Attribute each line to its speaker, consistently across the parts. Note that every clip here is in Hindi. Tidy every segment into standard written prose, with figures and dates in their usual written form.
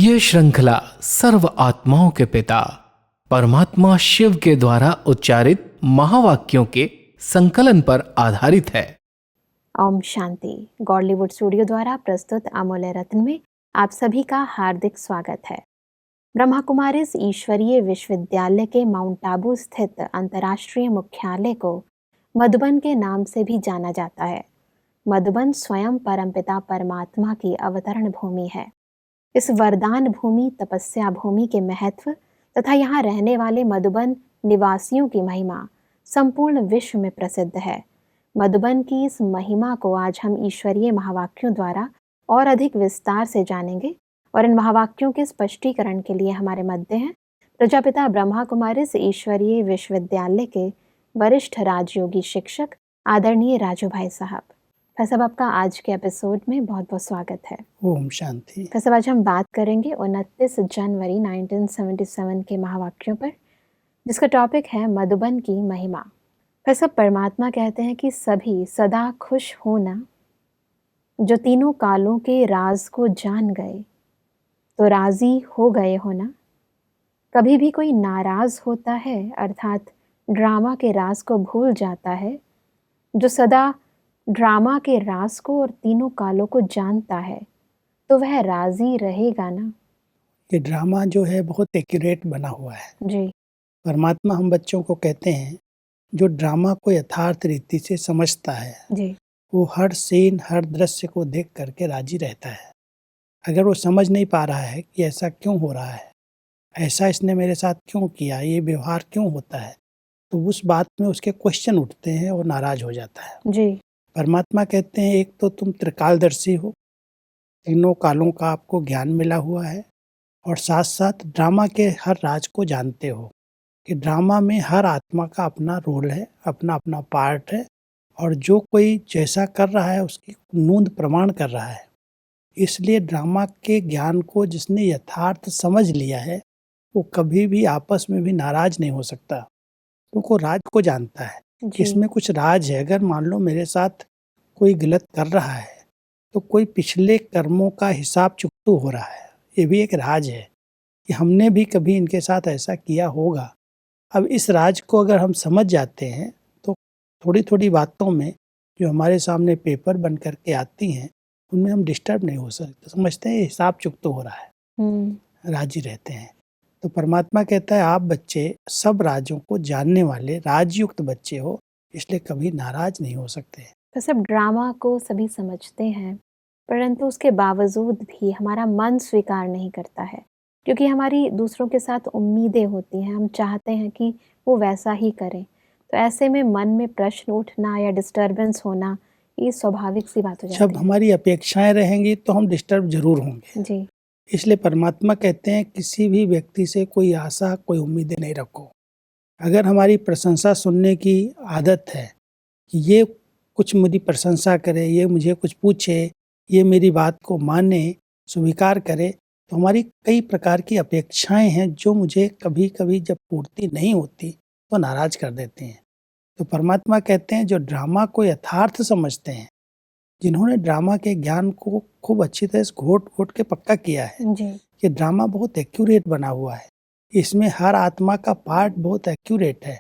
Speaker 1: ये श्रृंखला सर्व आत्माओं के पिता परमात्मा शिव के द्वारा उच्चारित महावाक्यों के संकलन पर आधारित है।
Speaker 2: ओम शांति। गॉडलीवुड स्टूडियो द्वारा प्रस्तुत अमूल्य रत्न में आप सभी का हार्दिक स्वागत है। ब्रह्मा कुमारीज ईश्वरीय विश्वविद्यालय के माउंट आबू स्थित अंतर्राष्ट्रीय मुख्यालय को मधुबन के नाम से भी जाना जाता है। मधुबन स्वयं परमपिता परमात्मा की अवतरण भूमि है। इस वरदान भूमि, तपस्या भूमि के महत्व तथा यहाँ रहने वाले मधुबन निवासियों की महिमा संपूर्ण विश्व में प्रसिद्ध है। मधुबन की इस महिमा को आज हम ईश्वरीय महावाक्यों द्वारा और अधिक विस्तार से जानेंगे और इन महावाक्यों के स्पष्टीकरण के लिए हमारे मध्य हैं प्रजापिता ब्रह्मा कुमारीज ईश्वरीय विश्वविद्यालय के वरिष्ठ राजयोगी शिक्षक आदरणीय राजू भाई साहब। फैसब आपका आज के एपिसोड में बहुत बहुत स्वागत है।
Speaker 3: ओम शांति।
Speaker 2: फैसब आज हम बात करेंगे 29 जनवरी 1977 के महावाक्यों पर, जिसका टॉपिक है मधुबन की महिमा। फैसब परमात्मा कहते हैं कि सभी सदा खुश होना, जो तीनों कालों के राज को जान गए तो राजी हो गए होना। कभी भी कोई नाराज होता है अर्थात ड्रामा के राज को भूल जाता है, जो सदा ड्रामा के राज को और तीनों कालों को जानता है तो वह राजी रहेगा ना।
Speaker 3: ये ड्रामा जो है बहुत एक्यूरेट बना हुआ है
Speaker 2: जी
Speaker 3: परमात्मा हम बच्चों को कहते हैं, जो ड्रामा को यथार्थ रीति से समझता है
Speaker 2: जी
Speaker 3: वो हर सीन हर दृश्य को देख करके राजी रहता है। अगर वो समझ नहीं पा रहा है कि ऐसा क्यों हो रहा है, ऐसा इसने मेरे साथ क्यों किया, ये व्यवहार क्यों होता है, तो उस बात में उसके क्वेश्चन उठते हैं और नाराज हो जाता है।
Speaker 2: जी
Speaker 3: परमात्मा कहते हैं, एक तो तुम त्रिकालदर्शी हो, तीनों कालों का आपको ज्ञान मिला हुआ है और साथ साथ ड्रामा के हर राज को जानते हो कि ड्रामा में हर आत्मा का अपना रोल है, अपना अपना पार्ट है और जो कोई जैसा कर रहा है उसकी नूंद प्रमाण कर रहा है। इसलिए ड्रामा के ज्ञान को जिसने यथार्थ समझ लिया है वो कभी भी आपस में भी नाराज नहीं हो सकता, क्योंकि वो राज को जानता है कि
Speaker 2: जी
Speaker 3: इसमें कुछ राज है। अगर मान लो मेरे साथ कोई गलत कर रहा है तो कोई पिछले कर्मों का हिसाब चुकतू हो रहा है, ये भी एक राज है कि हमने भी कभी इनके साथ ऐसा किया होगा। अब इस राज को अगर हम समझ जाते हैं तो थोड़ी थोड़ी बातों में जो हमारे सामने पेपर बन करके आती हैं उनमें हम डिस्टर्ब नहीं हो सकते, समझते हैं हिसाब चुकतू हो रहा है, राजी रहते हैं। तो परमात्मा कहता है आप बच्चे सब राजों को जानने वाले राजयुक्त बच्चे हो, इसलिए कभी नाराज नहीं हो सकते।
Speaker 2: फैसब ड्रामा को सभी समझते हैं, परंतु उसके बावजूद भी हमारा मन स्वीकार नहीं करता है, क्योंकि हमारी दूसरों के साथ उम्मीदें होती हैं। हम चाहते हैं कि वो वैसा ही करें, तो ऐसे में मन में प्रश्न उठना या डिस्टर्बेंस होना ये स्वाभाविक सी बात हो
Speaker 3: जब
Speaker 2: जाती है।
Speaker 3: हमारी अपेक्षाएं रहेंगी तो हम डिस्टर्ब जरूर होंगे।
Speaker 2: जी
Speaker 3: इसलिए परमात्मा कहते हैं किसी भी व्यक्ति से कोई आशा कोई उम्मीदें नहीं रखो। अगर हमारी प्रशंसा सुनने की आदत है कि ये कुछ मेरी प्रशंसा करे, ये मुझे कुछ पूछे, ये मेरी बात को माने, स्वीकार करे, तो हमारी कई प्रकार की अपेक्षाएं हैं जो मुझे कभी कभी जब पूर्ति नहीं होती तो नाराज कर देती हैं। तो परमात्मा कहते हैं जो ड्रामा को यथार्थ समझते हैं, जिन्होंने ड्रामा के ज्ञान को खूब अच्छी तरह से घोट घोट के पक्का किया है
Speaker 2: जी
Speaker 3: कि ड्रामा बहुत एक्यूरेट बना हुआ है, इसमें हर आत्मा का पार्ट बहुत एक्यूरेट है,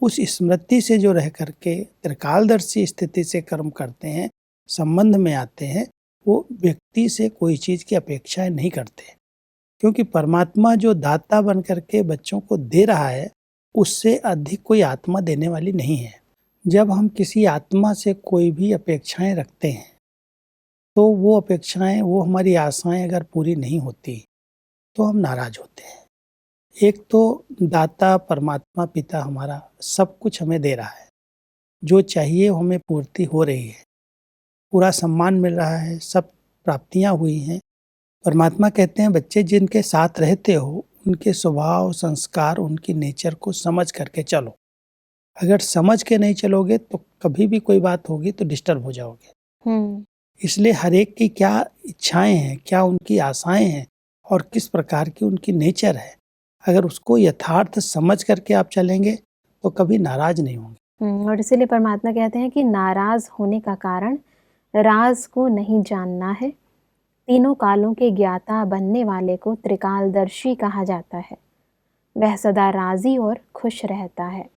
Speaker 3: उस स्मृति से जो रह करके त्रिकालदर्शी स्थिति से कर्म करते हैं, संबंध में आते हैं, वो व्यक्ति से कोई चीज़ की अपेक्षाएं नहीं करते, क्योंकि परमात्मा जो दाता बन करके बच्चों को दे रहा है उससे अधिक कोई आत्मा देने वाली नहीं है। जब हम किसी आत्मा से कोई भी अपेक्षाएं रखते हैं तो वो अपेक्षाएं, वो हमारी आशाएं अगर पूरी नहीं होती तो हम नाराज होते हैं। एक तो दाता परमात्मा पिता हमारा सब कुछ हमें दे रहा है, जो चाहिए हमें पूर्ति हो रही है, पूरा सम्मान मिल रहा है, सब प्राप्तियां हुई हैं। परमात्मा कहते हैं बच्चे जिनके साथ रहते हो उनके स्वभाव संस्कार उनकी नेचर को समझ करके चलो। अगर समझ के नहीं चलोगे तो कभी भी कोई बात होगी तो डिस्टर्ब हो जाओगे। इसलिए हर एक की क्या इच्छाएं हैं, क्या उनकी आशाएं हैं और किस प्रकार की उनकी नेचर है, अगर उसको यथार्थ समझ करके आप चलेंगे तो कभी नाराज नहीं होंगे।
Speaker 2: और इसीलिए परमात्मा कहते हैं कि नाराज होने का कारण राज को नहीं जानना है, तीनों कालों के ज्ञाता बनने वाले को त्रिकालदर्शी कहा जाता है। वह सदा राजी और खुश रहता है।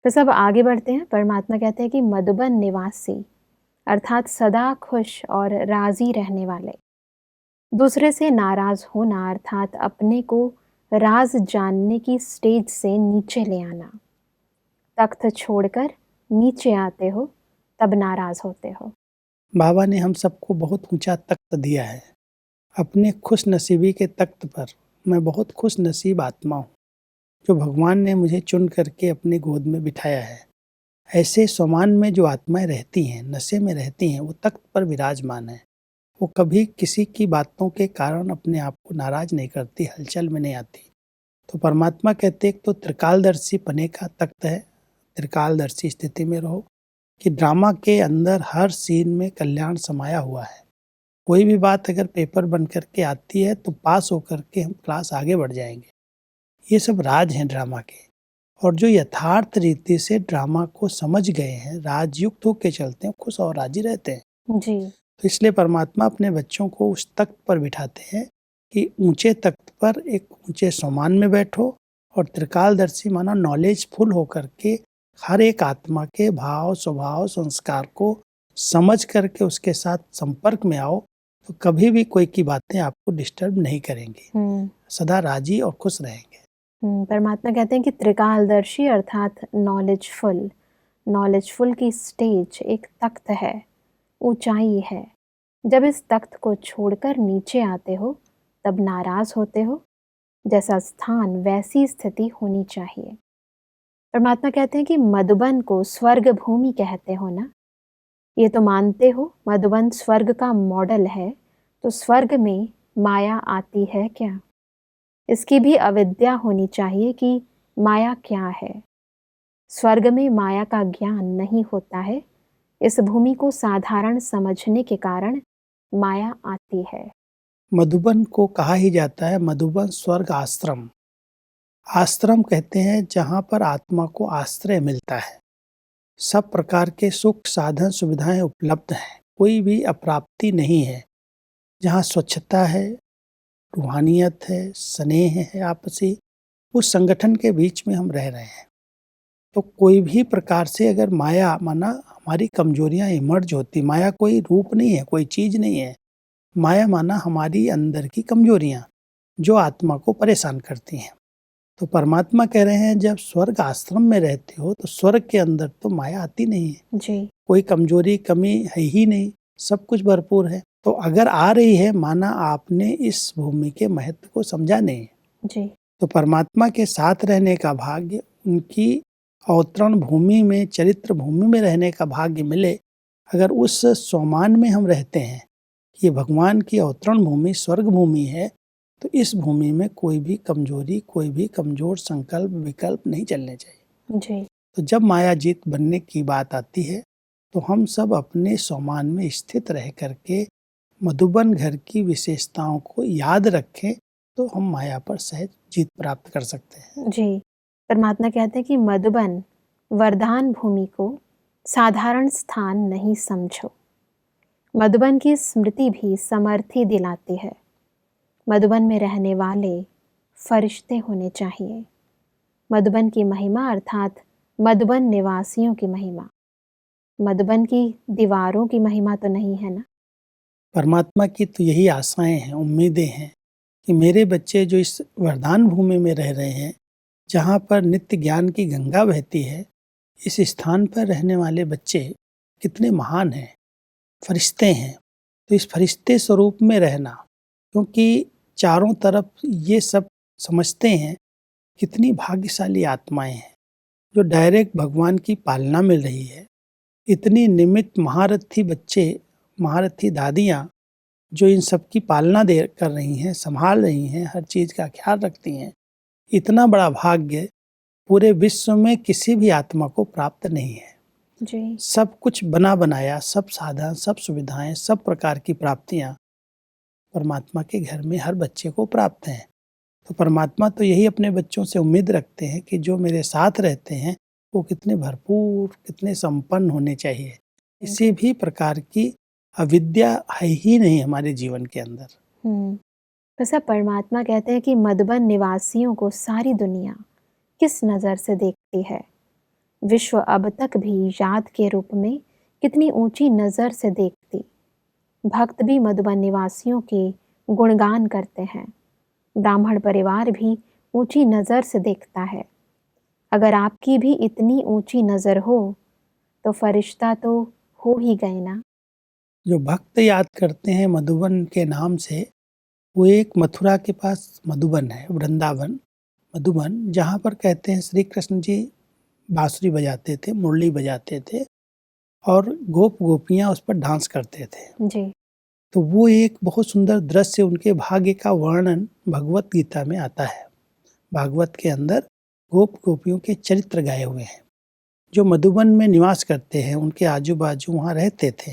Speaker 2: तो सब आगे बढ़ते हैं। परमात्मा कहते हैं कि मधुबन निवासी अर्थात सदा खुश और राजी रहने वाले, दूसरे से नाराज होना अर्थात अपने को राज जानने की स्टेज से नीचे ले आना। तख्त छोड़कर नीचे आते हो तब नाराज होते हो।
Speaker 3: बाबा ने हम सबको बहुत ऊंचा तख्त दिया है। अपने खुश नसीबी के तख्त पर मैं बहुत खुश नसीब आत्मा हूँ जो भगवान ने मुझे चुन करके अपनी गोद में बिठाया है। ऐसे स्वमान में जो आत्माएं रहती हैं, नशे में रहती हैं, वो तख्त पर विराजमान है। वो कभी किसी की बातों के कारण अपने आप को नाराज नहीं करती, हलचल में नहीं आती। तो परमात्मा कहते हैं तो त्रिकालदर्शी पने का तख्त है। त्रिकालदर्शी स्थिति में रहो कि ड्रामा के अंदर हर सीन में कल्याण समाया हुआ है। कोई भी बात अगर पेपर बन करके आती है तो पास होकर के हम क्लास आगे बढ़ जाएंगे। ये सब राज हैं ड्रामा के, और जो यथार्थ रीति से ड्रामा को समझ गए हैं, राजयुक्त होकर चलते हैं, खुश और राजी रहते हैं।
Speaker 2: जी।
Speaker 3: तो इसलिए परमात्मा अपने बच्चों को उस तख्त पर बिठाते हैं कि ऊंचे तख्त पर एक ऊंचे सम्मान में बैठो और त्रिकालदर्शी माना नॉलेजफुल होकर के हर एक आत्मा के भाव, स्वभाव, संस्कार को समझ करके उसके साथ संपर्क में आओ तो कभी भी कोई की बातें आपको डिस्टर्ब नहीं करेंगी, सदा राजी और खुश रहेंगे।
Speaker 2: परमात्मा कहते हैं कि त्रिकालदर्शी अर्थात नॉलेजफुल की स्टेज एक तख्त है, ऊंचाई है। जब इस तख्त को छोड़कर नीचे आते हो तब नाराज होते हो। जैसा स्थान वैसी स्थिति होनी चाहिए। परमात्मा कहते हैं कि मधुबन को स्वर्ग भूमि कहते हो ना, ये तो मानते हो मधुबन स्वर्ग का मॉडल है, तो स्वर्ग में माया आती है क्या? इसकी भी अविद्या होनी चाहिए कि माया क्या है। स्वर्ग में माया का ज्ञान नहीं होता है। इस भूमि को साधारण समझने के कारण माया आती है।
Speaker 3: मधुबन को कहा ही जाता है मधुबन स्वर्ग आश्रम। आश्रम कहते हैं जहाँ पर आत्मा को आश्रय मिलता है, सब प्रकार के सुख साधन सुविधाएं उपलब्ध हैं, कोई भी अप्राप्ति नहीं है, जहाँ स्वच्छता है, रूहानियत है, स्नेह है आपसी, उस संगठन के बीच में हम रह रहे हैं। तो कोई भी प्रकार से अगर माया माना हमारी कमजोरियां इमर्ज होती, माया कोई रूप नहीं है, कोई चीज नहीं है, माया माना हमारी अंदर की कमजोरियां जो आत्मा को परेशान करती हैं। तो परमात्मा कह रहे हैं जब स्वर्ग आश्रम में रहते हो तो स्वर्ग के अंदर तो माया आती नहीं है
Speaker 2: जी।
Speaker 3: कोई कमजोरी कमी है ही नहीं, सब कुछ भरपूर है। तो अगर आ रही है माना आपने इस भूमि के महत्व को समझा नहीं
Speaker 2: जी।
Speaker 3: तो परमात्मा के साथ रहने का भाग्य, उनकी अवतरण भूमि में, चरित्र भूमि में रहने का भाग्य मिले। अगर उस स्वमान में हम रहते हैं कि ये भगवान की अवतरण भूमि स्वर्ग भूमि है, तो इस भूमि में कोई भी कमजोरी, कोई भी कमजोर संकल्प विकल्प नहीं चलने चाहिए।
Speaker 2: जी।
Speaker 3: तो जब माया जीत बनने की बात आती है तो हम सब अपने स्वमान में स्थित रह करके मधुबन घर की विशेषताओं को याद रखें तो हम माया पर सहज जीत प्राप्त कर सकते हैं।
Speaker 2: जी। परमात्मा कहते हैं कि मधुबन वरदान भूमि को साधारण स्थान नहीं समझो। मधुबन की स्मृति भी समर्थी दिलाती है। मधुबन में रहने वाले फरिश्ते होने चाहिए। मधुबन की महिमा अर्थात मधुबन निवासियों की महिमा, मधुबन की दीवारों की महिमा तो नहीं है ना।
Speaker 3: परमात्मा की तो यही आशाएं हैं, उम्मीदें हैं कि मेरे बच्चे जो इस वरदान भूमि में रह रहे हैं, जहाँ पर नित्य ज्ञान की गंगा बहती है, इस स्थान पर रहने वाले बच्चे कितने महान हैं, फरिश्ते हैं। तो इस फरिश्ते स्वरूप में रहना, क्योंकि चारों तरफ ये सब समझते हैं कितनी भाग्यशाली आत्माएं हैं जो डायरेक्ट भगवान की पालना मिल रही है। इतनी निमित्त महारथी बच्चे, महारथी दादियाँ जो इन सब की पालना कर रही हैं, संभाल रही हैं, हर चीज़ का ख्याल रखती हैं। इतना बड़ा भाग्य पूरे विश्व में किसी भी आत्मा को प्राप्त नहीं है।
Speaker 2: जी।
Speaker 3: सब कुछ बना बनाया, सब साधन, सब सुविधाएं, सब प्रकार की प्राप्तियां परमात्मा के घर में हर बच्चे को प्राप्त हैं। तो परमात्मा तो यही अपने बच्चों से उम्मीद रखते हैं कि जो मेरे साथ रहते हैं वो कितने भरपूर, कितने संपन्न होने चाहिए। किसी भी प्रकार की अविद्या है ही नहीं हमारे जीवन के अंदर।
Speaker 2: तो सब परमात्मा कहते हैं कि मधुबन निवासियों को सारी दुनिया किस नज़र से देखती है। विश्व अब तक भी याद के रूप में कितनी ऊंची नज़र से देखती। भक्त भी मधुबन निवासियों के गुणगान करते हैं। ब्राह्मण परिवार भी ऊंची नज़र से देखता है। अगर आपकी भी इतनी ऊंची नज़र हो तो फरिश्ता तो हो ही गए ना।
Speaker 3: जो भक्त याद करते हैं मधुबन के नाम से, वो एक मथुरा के पास मधुबन है, वृंदावन मधुबन, जहाँ पर कहते हैं श्री कृष्ण जी बांसुरी बजाते थे, मुरली बजाते थे और गोप गोपियाँ उस पर डांस करते थे।
Speaker 2: जी।
Speaker 3: तो वो एक बहुत सुंदर दृश्य, उनके भाग्य का वर्णन भगवत गीता में आता है। भागवत के अंदर गोप गोपियों के चरित्र गाए हुए हैं। जो मधुबन में निवास करते हैं, उनके आजू बाजू वहाँ रहते थे।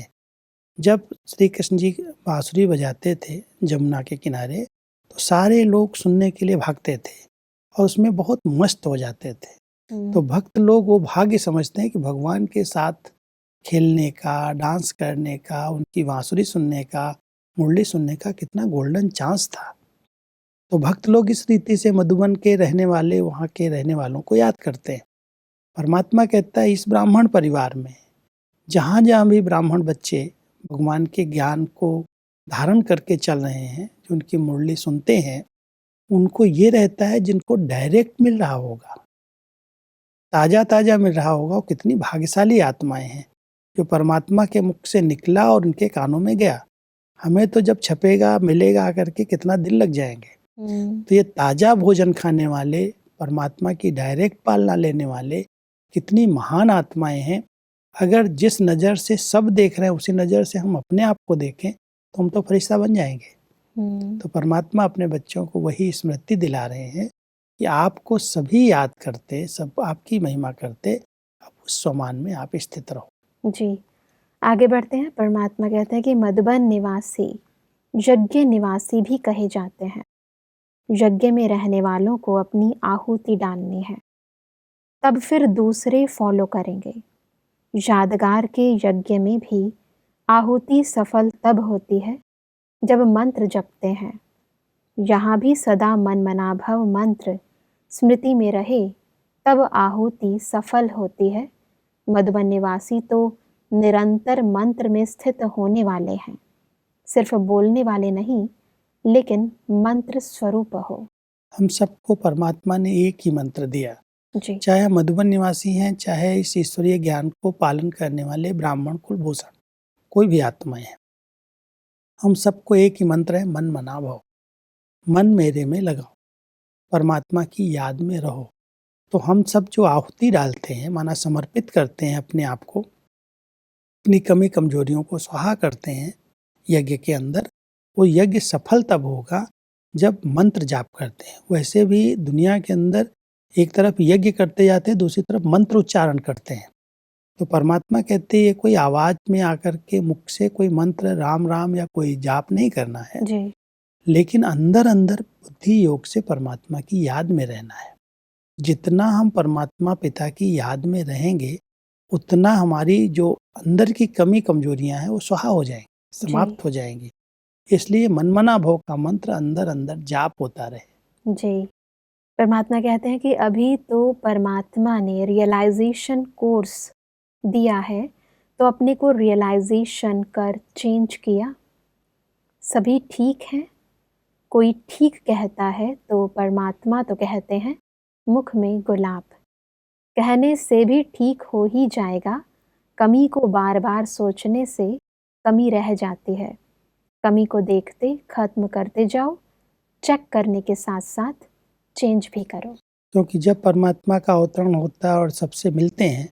Speaker 3: जब श्री कृष्ण जी बांसुरी बजाते थे जमुना के किनारे, तो सारे लोग सुनने के लिए भागते थे और उसमें बहुत मस्त हो जाते थे। तो भक्त लोग वो भाग्य समझते हैं कि भगवान के साथ खेलने का, डांस करने का, उनकी बांसुरी सुनने का, मुरली सुनने का कितना गोल्डन चांस था। तो भक्त लोग इस रीति से मधुबन के रहने वाले, वहाँ के रहने वालों को याद करते हैं। परमात्मा कहता है इस ब्राह्मण परिवार में जहाँ जहाँ भी ब्राह्मण बच्चे भगवान के ज्ञान को धारण करके चल रहे हैं, जो उनकी मुरली सुनते हैं, उनको ये रहता है जिनको डायरेक्ट मिल रहा होगा, ताज़ा ताज़ा मिल रहा होगा, वो कितनी भाग्यशाली आत्माएं हैं जो परमात्मा के मुख से निकला और उनके कानों में गया। हमें तो जब छपेगा, मिलेगा करके कितना दिन लग जाएंगे। तो ये ताज़ा भोजन खाने वाले, परमात्मा की डायरेक्ट पालना लेने वाले कितनी महान आत्माएं हैं। अगर जिस नज़र से सब देख रहे हैं उसी नज़र से हम अपने आप को देखें तो हम तो फरिश्ता बन जाएंगे। तो परमात्मा अपने बच्चों को वही स्मृति दिला रहे हैं कि आपको सभी याद करते, सब आपकी महिमा करते, अब उस स्वमान में आप स्थित रहो।
Speaker 2: जी, आगे बढ़ते हैं। परमात्मा कहते हैं कि मधुबन निवासी यज्ञ निवासी भी कहे जाते हैं। यज्ञ में रहने वालों को अपनी आहुति डालनी है, तब फिर दूसरे फॉलो करेंगे। यादगार के यज्ञ में भी आहुति सफल तब होती है जब मंत्र जपते हैं। यहाँ भी सदा मन मनाभव मंत्र स्मृति में रहे तब आहुति सफल होती है। मधुबन निवासी तो निरंतर मंत्र में स्थित होने वाले हैं, सिर्फ बोलने वाले नहीं, लेकिन मंत्र स्वरूप हो।
Speaker 3: हम सबको परमात्मा ने एक ही मंत्र दिया,
Speaker 2: जी।
Speaker 3: चाहे मधुबन निवासी हैं, चाहे इस ईश्वरीय ज्ञान को पालन करने वाले ब्राह्मण कुलभूषण कोई भी आत्माएं हैं, हम सबको एक ही मंत्र है, मन मना भव। मन मेरे में लगाओ, परमात्मा की याद में रहो। तो हम सब जो आहुति डालते हैं, माना समर्पित करते हैं अपने आप को, अपनी कमी कमजोरियों को स्वाहा करते हैं यज्ञ के अंदर, वो यज्ञ सफल तब होगा जब मंत्र जाप करते हैं। वैसे भी दुनिया के अंदर एक तरफ यज्ञ करते जाते हैं, दूसरी तरफ मंत्र उच्चारण करते हैं। तो परमात्मा कहते हैं ये कोई आवाज में आकर के मुख से कोई मंत्र राम राम या कोई जाप नहीं करना है
Speaker 2: जी।
Speaker 3: लेकिन अंदर अंदर बुद्धि योग से परमात्मा की याद में रहना है। जितना हम परमात्मा पिता की याद में रहेंगे उतना हमारी जो अंदर की कमी कमजोरियां हैं वो स्वाहा हो जाएंगी, समाप्त हो जाएंगी। इसलिए मनमना भव का मंत्र अंदर अंदर जाप होता रहे।
Speaker 2: जी, परमात्मा कहते हैं कि अभी तो परमात्मा ने रियलाइजेशन कोर्स दिया है, तो अपने को रियलाइजेशन कर चेंज किया। सभी ठीक हैं। कोई ठीक कहता है तो परमात्मा तो कहते हैं मुख में गुलाब, कहने से भी ठीक हो ही जाएगा। कमी को बार बार सोचने से कमी रह जाती है। कमी को देखते खत्म करते जाओ, चेक करने के साथ साथ चेंज भी करो।
Speaker 3: क्योंकि जब परमात्मा का अवतरण होता है और सबसे मिलते हैं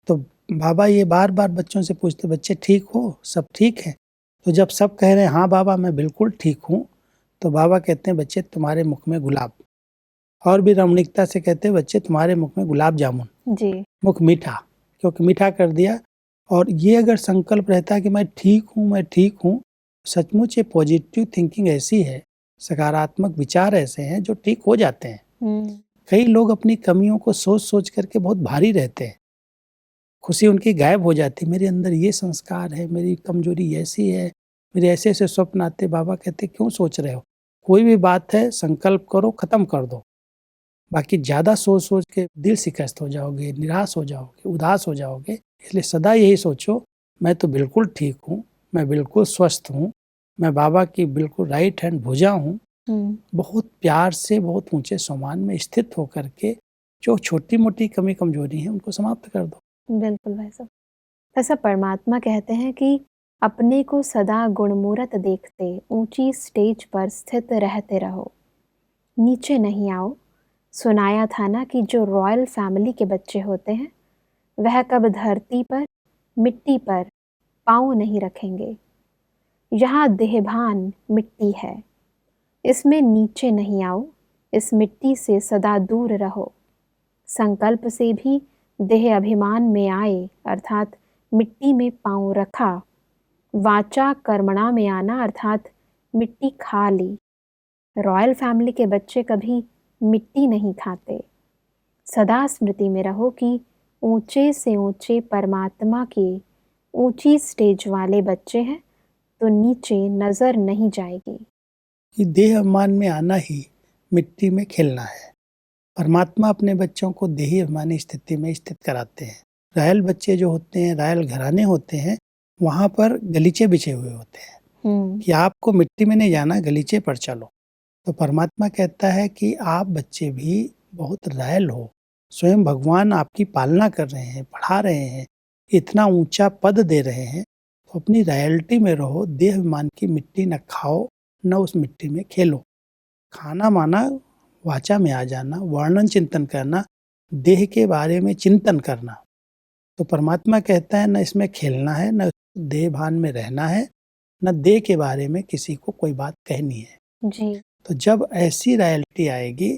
Speaker 3: तो बाबा ये बार बार बच्चों से पूछते, बच्चे ठीक हो, सब ठीक है? तो जब सब कह रहे हैं हाँ बाबा मैं बिल्कुल ठीक हूँ, तो बाबा कहते हैं बच्चे तुम्हारे मुख में गुलाब। और भी रमणीकता से कहते हैं बच्चे तुम्हारे मुख में गुलाब जामुन।
Speaker 2: जी।
Speaker 3: मुख मीठा, क्योंकि मीठा कर दिया। और ये अगर संकल्प रहता है कि मैं ठीक हूँ, मैं ठीक हूँ, सचमुच ये पॉजिटिव थिंकिंग ऐसी है, सकारात्मक विचार ऐसे हैं जो ठीक हो जाते हैं। कई लोग अपनी कमियों को सोच सोच करके बहुत भारी रहते हैं, खुशी उनकी गायब हो जाती। मेरे अंदर ये संस्कार है, मेरी कमजोरी ऐसी है, मेरे ऐसे ऐसे स्वप्न आते। बाबा कहते क्यों सोच रहे हो, कोई भी बात है संकल्प करो, खत्म कर दो। बाकी ज़्यादा सोच सोच के दिल शिकस्त हो जाओगे, निराश हो जाओगे, उदास हो जाओगे। इसलिए सदा यही सोचो, मैं तो बिल्कुल ठीक हूँ, मैं बिल्कुल स्वस्थ हूँ, मैं बाबा की बिल्कुल राइट हैंड भुजा हूँ। बहुत प्यार से, बहुत ऊंचे सम्मान में स्थित होकर के जो छोटी मोटी कमी कमजोरी है उनको समाप्त कर दो।
Speaker 2: बिल्कुल भाई साहब। ऐसा परमात्मा कहते हैं कि अपने को सदा गुणमूरत देखते ऊंची स्टेज पर स्थित रहते रहो, नीचे नहीं आओ। सुनाया था ना कि जो रॉयल फैमिली के बच्चे होते हैं वह कब धरती पर, मिट्टी पर पाँव नहीं रखेंगे। यहाँ देहभान मिट्टी है, इसमें नीचे नहीं आओ, इस मिट्टी से सदा दूर रहो। संकल्प से भी देह अभिमान में आए, अर्थात मिट्टी में पाँव रखा। वाचा कर्मणा में आना, अर्थात मिट्टी खा ली। रॉयल फैमिली के बच्चे कभी मिट्टी नहीं खाते। सदा स्मृति में रहो कि ऊंचे से ऊंचे परमात्मा के ऊंची स्टेज वाले बच्चे हैं, तो नीचे नजर नहीं जाएगी।
Speaker 3: कि देह अभिमान में आना ही मिट्टी में खेलना है। परमात्मा अपने बच्चों को देही अभिमानी स्थिति में स्थित कराते हैं। रायल बच्चे जो होते हैं, रायल घराने होते हैं, वहाँ पर गलीचे बिछे हुए होते हैं कि आपको मिट्टी में नहीं जाना, गलीचे पर चलो। तो परमात्मा कहता है कि आप बच्चे भी बहुत रायल हो, स्वयं भगवान आपकी पालना कर रहे हैं, पढ़ा रहे हैं, इतना ऊंचा पद दे रहे हैं, तो अपनी रॉयल्टी में रहो। देह अभिमान की मिट्टी न खाओ, न उस मिट्टी में खेलो। खाना माना वाचा में आ जाना, वर्णन चिंतन करना, देह के बारे में चिंतन करना। तो परमात्मा कहता है न इसमें खेलना है, न देह भान में रहना है, न देह के बारे में किसी को कोई बात कहनी है
Speaker 2: जी।
Speaker 3: तो जब ऐसी रॉयल्टी आएगी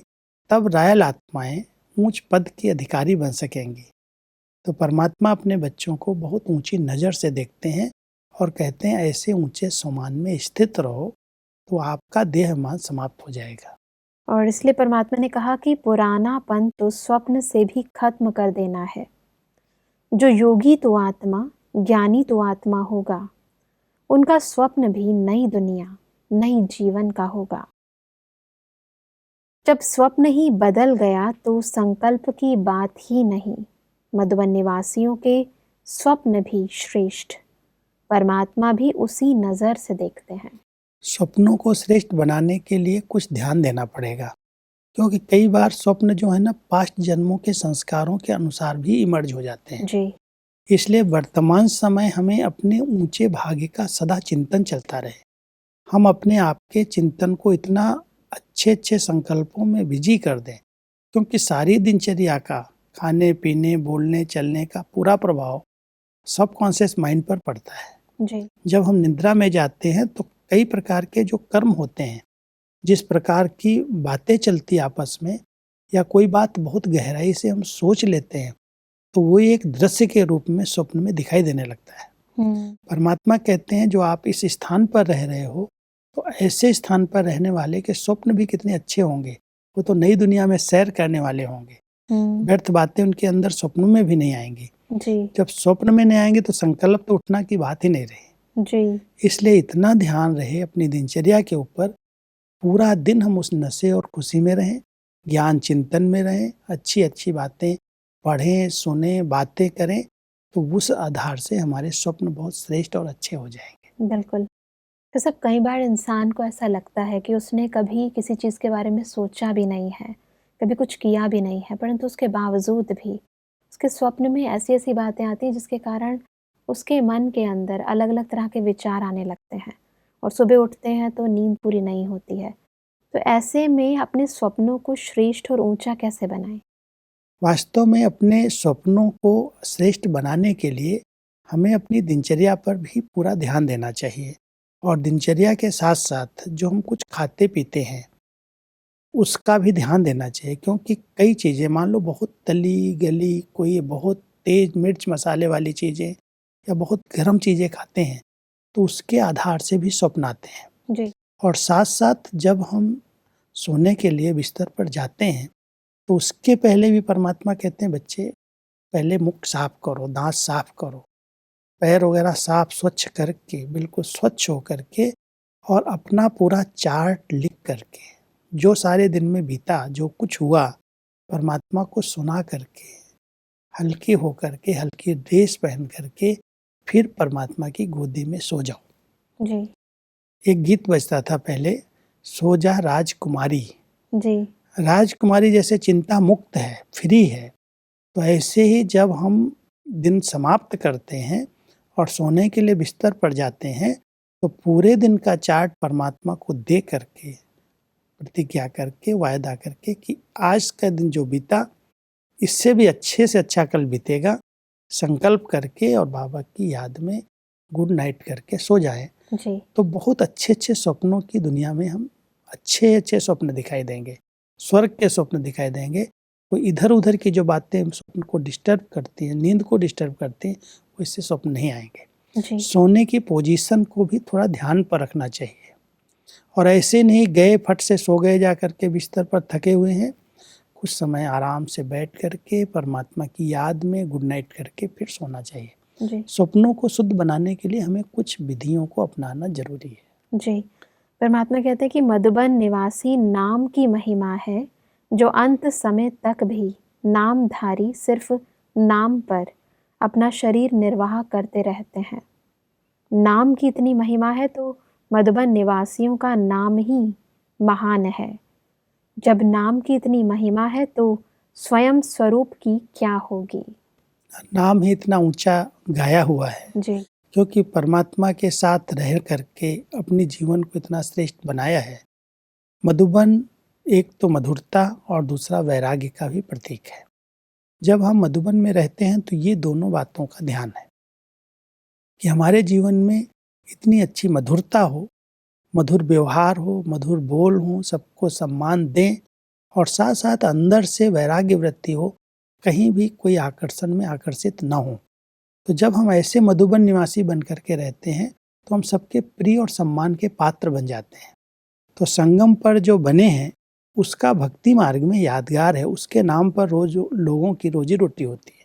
Speaker 3: तब रॉयल आत्माएं ऊंच पद की अधिकारी बन सकेंगी। तो परमात्मा अपने बच्चों को बहुत ऊंची नज़र से देखते हैं और कहते हैं ऐसे ऊंचे सम्मान में स्थित रहो, तो आपका देहमान समाप्त हो जाएगा।
Speaker 2: और इसलिए परमात्मा ने कहा कि पुरानापन तो स्वप्न से भी खत्म कर देना है। जो योगी तो आत्मा, ज्ञानी तो आत्मा होगा, उनका स्वप्न भी नई दुनिया, नई जीवन का होगा। जब स्वप्न ही बदल गया तो संकल्प की बात ही नहीं। मधुबन निवासियों के स्वप्न भी श्रेष्ठ, परमात्मा भी उसी नज़र से देखते हैं।
Speaker 3: स्वप्नों को श्रेष्ठ बनाने के लिए कुछ ध्यान देना पड़ेगा, क्योंकि कई बार स्वप्न जो है ना पास्ट जन्मों के संस्कारों के अनुसार भी इमर्ज हो जाते हैं
Speaker 2: जी।
Speaker 3: इसलिए वर्तमान समय हमें अपने ऊंचे भाग्य का सदा चिंतन चलता रहे। हम अपने आप के चिंतन को इतना अच्छे अच्छे संकल्पों में बिजी कर दें, क्योंकि सारी दिनचर्या का खाने पीने बोलने चलने का पूरा प्रभाव सबकॉन्शियस माइंड पर पड़ता है।
Speaker 2: जी।
Speaker 3: जब हम निद्रा में जाते हैं तो कई प्रकार के जो कर्म होते हैं, जिस प्रकार की बातें चलती आपस में, या कोई बात बहुत गहराई से हम सोच लेते हैं, तो वो एक दृश्य के रूप में स्वप्न में दिखाई देने लगता है। परमात्मा कहते हैं जो आप इस स्थान पर रह रहे हो, तो ऐसे स्थान पर रहने वाले के स्वप्न भी कितने अच्छे होंगे। वो तो नई दुनिया में सैर करने वाले होंगे, व्यर्थ बातें उनके अंदर स्वप्न में भी नहीं आएंगी।
Speaker 2: जी।
Speaker 3: जब स्वप्न में नहीं आएंगे तो संकल्प तो उठना की बात ही नहीं रही।
Speaker 2: जी।
Speaker 3: इसलिए इतना ध्यान रहे अपनी दिनचर्या के ऊपर, पूरा दिन हम उस नशे और खुशी में रहें, ज्ञान चिंतन में रहें, अच्छी अच्छी बातें पढ़ें, सुने, बातें करें, तो उस आधार से हमारे स्वप्न बहुत श्रेष्ठ और अच्छे हो जाएंगे।
Speaker 2: बिल्कुल। तो सब कई बार इंसान को ऐसा लगता है कि उसने कभी किसी चीज़ के बारे में सोचा भी नहीं है, कभी कुछ किया भी नहीं है, परंतु उसके बावजूद भी उसके स्वप्न में ऐसी ऐसी बातें आती हैं जिसके कारण उसके मन के अंदर अलग अलग तरह के विचार आने लगते हैं और सुबह उठते हैं तो नींद पूरी नहीं होती है। तो ऐसे में अपने स्वप्नों को श्रेष्ठ और ऊंचा कैसे बनाएं?
Speaker 3: वास्तव में अपने स्वप्नों को श्रेष्ठ बनाने के लिए हमें अपनी दिनचर्या पर भी पूरा ध्यान देना चाहिए, और दिनचर्या के साथ साथ जो हम कुछ खाते पीते हैं उसका भी ध्यान देना चाहिए। क्योंकि कई चीज़ें, मान लो बहुत तली गली, कोई बहुत तेज मिर्च मसाले वाली चीज़ें या बहुत गर्म चीज़ें खाते हैं, तो उसके आधार से भी स्वप्न आते हैं।
Speaker 2: जी।
Speaker 3: और साथ साथ जब हम सोने के लिए बिस्तर पर जाते हैं तो उसके पहले भी परमात्मा कहते हैं बच्चे पहले मुख साफ करो, दांत साफ करो, पैर वगैरह साफ स्वच्छ करके, बिल्कुल स्वच्छ हो करके, और अपना पूरा चार्ट लिख करके जो सारे दिन में बीता, जो कुछ हुआ, परमात्मा को सुना करके, हल्के हो करके, हल्की ड्रेस पहन करके फिर परमात्मा की गोदी में सो जाओ।
Speaker 2: जी
Speaker 3: एक गीत बजता था पहले, सो जा राजकुमारी।
Speaker 2: जी
Speaker 3: राजकुमारी जैसे चिंता मुक्त है, फ्री है, तो ऐसे ही जब हम दिन समाप्त करते हैं और सोने के लिए बिस्तर पर जाते हैं, तो पूरे दिन का चार्ट परमात्मा को दे करके, प्रतिज्ञा करके, वायदा करके कि आज का दिन जो बीता इससे भी अच्छे से अच्छा कल बीतेगा, संकल्प करके और बाबा की याद में गुड नाइट करके सो जाएं,
Speaker 2: जी
Speaker 3: तो बहुत अच्छे अच्छे स्वप्नों की दुनिया में हम अच्छे अच्छे स्वप्न दिखाई देंगे, स्वर्ग के स्वप्न दिखाई देंगे। कोई इधर उधर की जो बातें हम स्वप्न को डिस्टर्ब करती हैं, नींद को डिस्टर्ब करती हैं, वो इससे स्वप्न नहीं आएंगे।
Speaker 2: जी
Speaker 3: सोने की पोजीशन को भी थोड़ा ध्यान पर रखना चाहिए, और ऐसे नहीं गए फट से सो गए जा करके बिस्तर पर थके हुए हैं, कुछ समय आराम से बैठ करके परमात्मा की याद में गुड नाइट करके फिर सोना चाहिए।
Speaker 2: जी
Speaker 3: स्वप्नों को शुद्ध बनाने के लिए हमें कुछ विधियों को अपनाना जरूरी है।
Speaker 2: जी परमात्मा कहते हैं कि मधुबन निवासी नाम की महिमा है, जो अंत समय तक भी नामधारी सिर्फ नाम पर अपना शरीर निर्वाह करते रहते हैं। नाम की इतनी महिमा है तो मधुबन निवासियों का नाम ही महान है। जब नाम की इतनी महिमा है तो स्वयं स्वरूप की क्या होगी।
Speaker 3: नाम ही इतना ऊंचा गाया हुआ है,
Speaker 2: जी
Speaker 3: क्योंकि परमात्मा के साथ रह करके अपने जीवन को इतना श्रेष्ठ बनाया है। मधुबन एक तो मधुरता और दूसरा वैराग्य का भी प्रतीक है। जब हम मधुबन में रहते हैं तो ये दोनों बातों का ध्यान है कि हमारे जीवन में इतनी अच्छी मधुरता हो, मधुर व्यवहार हो, मधुर बोल हो, सबको सम्मान दें, और साथ साथ अंदर से वैराग्य वृत्ति हो, कहीं भी कोई आकर्षण में आकर्षित न हो। तो जब हम ऐसे मधुबन निवासी बन करके रहते हैं तो हम सबके प्रिय और सम्मान के पात्र बन जाते हैं। तो संगम पर जो बने हैं उसका भक्ति मार्ग में यादगार है, उसके नाम पर रोज लोगों की रोजी रोटी होती है।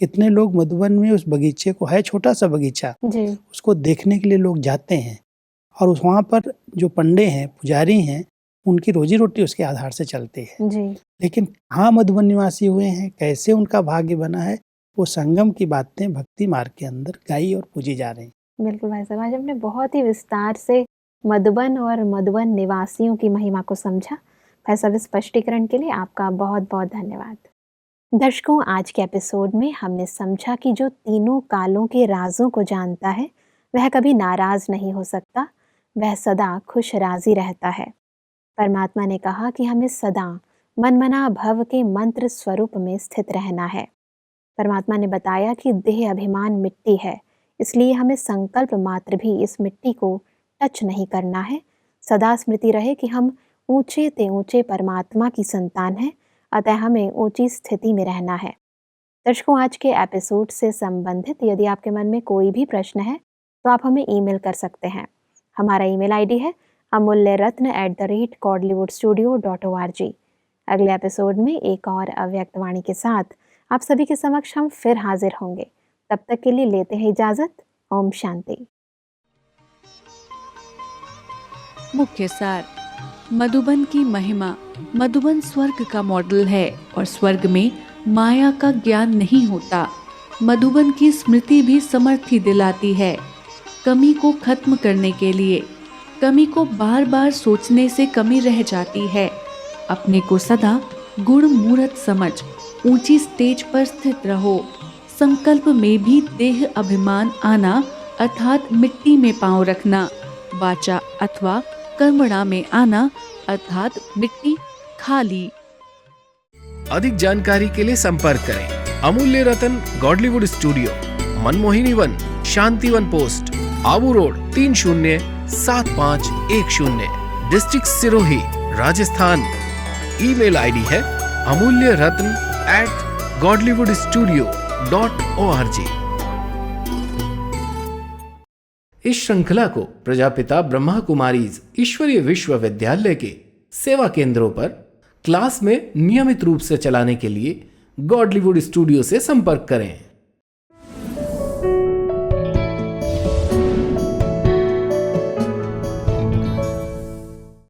Speaker 3: कितने लोग मधुबन में उस बगीचे को, है छोटा सा बगीचा,
Speaker 2: जी
Speaker 3: उसको देखने के लिए लोग जाते हैं, और उस वहाँ पर जो पंडे हैं, पुजारी हैं, उनकी रोजी रोटी उसके आधार से चलती है।
Speaker 2: जी
Speaker 3: लेकिन कहाँ मधुबन निवासी हुए हैं, कैसे उनका भाग्य बना है, वो संगम की बातें भक्ति मार्ग के अंदर गाई और पूजी जा रही हैं।
Speaker 2: बिल्कुल भाई साहब, आज हमने बहुत ही विस्तार से मधुबन और मधुबन निवासियों की महिमा को समझा। भाई साहब, इस स्पष्टीकरण के लिए आपका बहुत बहुत धन्यवाद। दर्शकों, आज के एपिसोड में हमने समझा कि जो तीनों कालों के राजों को जानता है वह कभी नाराज नहीं हो सकता, वह सदा खुश राजी रहता है। परमात्मा ने कहा कि हमें सदा मनमना भव के मंत्र स्वरूप में स्थित रहना है। परमात्मा ने बताया कि देह अभिमान मिट्टी है, इसलिए हमें संकल्प मात्र भी इस मिट्टी को टच नहीं करना है। सदा स्मृति रहे कि हम ऊंचे ते ऊंचे परमात्मा की संतान हैं, अतः हमें ऊंची स्थिति में रहना है। दर्शकों, आज के एपिसोड से संबंधित यदि आपके मन में कोई भी प्रश्न है तो आप हमें ईमेल कर सकते हैं। हमारा ईमेल आईडी है amulyaratna@godlywoodstudio.org। अगले एपिसोड में एक और अव्यक्त वाणी के साथ आप सभी के समक्ष हम फिर हाजिर होंगे। तब तक के लिए लेते हैं इजाजत। ओम शांति।
Speaker 4: मुख्य सार। मधुबन की महिमा। मधुबन स्वर्ग का मॉडल है और स्वर्ग में माया का ज्ञान नहीं होता। मधुबन की स्मृति भी समर्थी दिलाती है। कमी को खत्म करने के लिए, कमी को बार बार सोचने से कमी रह जाती है। अपने को सदा गुण मूर्त समझ ऊंची स्टेज पर स्थित रहो। संकल्प में भी देह अभिमान आना अर्थात मिट्टी में पांव रखना, वाचा अथवा कर्मणा में आना अर्थात मिट्टी खाली।
Speaker 1: अधिक जानकारी के लिए संपर्क करें Amulya Ratan Godlywood studio, Manmohini Van, Shantivan post, Abu road 307510, district Sirohi, Rajasthan. Email ID है amulyaratn@godlywoodstudio.org। इस श्रृंखला को प्रजापिता ब्रह्मा कुमारीज ईश्वरीय विश्वविद्यालय के सेवा केंद्रों पर क्लास में नियमित रूप से चलाने के लिए गॉडलीवुड स्टूडियो से संपर्क करें।